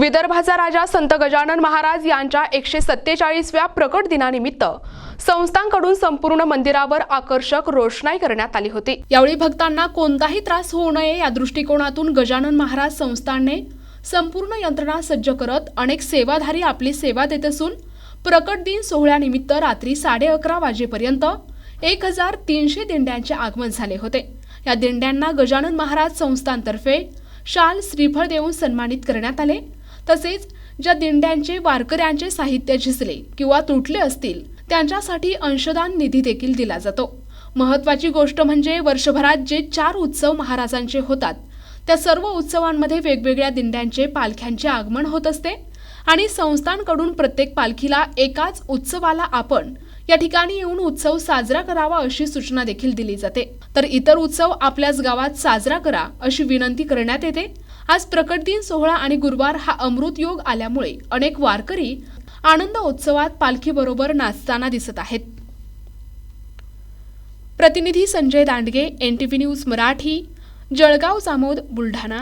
विदर्भाचा राजा संत गजानन महाराज यांच्या 147व्या प्रकट दिनानिमित्त संस्थांकडून संपूर्ण मंदिरावर आकर्षक रोषणाई करण्यात आली होती। यावेळी भक्तांना कोणताही त्रास होऊ नये या दृष्टिकोनातून गजानन महाराज संस्थानने संपूर्ण यंत्रणा सज्ज करत अनेक सेवाधारी आपली सेवा देत असून प्रकट दिन सोहळ्यानिमित्त रात्री 11:30 वाजेपर्यंत 1300 दिंड्यांचे आगमन झाले होते। या दिंड्यांना गजानन महाराज संस्थानतर्फे शाल श्रीफळ देऊन सन्मानित करण्यात आले। तसेच ज्या दिंड्यांचे वारकऱ्यांचे साहित्य झिजले किंवा तुटले असतील त्यांच्यासाठी अंशदान निधी देखील दिला जातो। महत्त्वाची गोष्ट म्हणजे वर्षभरात जे 4 उत्सव महाराजांचे होतात त्या सर्व उत्सवांमध्ये वेगवेगळ्या दिंड्यांचे पालख्यांचे आगमन होत असते आणि संस्थांकडून प्रत्येक पालखीला एकाच उत्सवाला आपण या ठिकाणी येऊन उत्सव साजरा करावा अशी सूचना देखील दिली जाते। तर इतर उत्सव आपल्याच गावात साजरा करा अशी विनंती करण्यात येते। आज प्रकट दिन सोहळा आणि गुरुवार हा अमृत योग आल्यामुळे अनेक वारकरी आनंद उत्सवात पालखी बरोबर नाचताना दिसत आहेत। प्रतिनिधी संजय दांडगे, NTV न्यूज मराठी, जळगाव जामोद, बुलढाणा।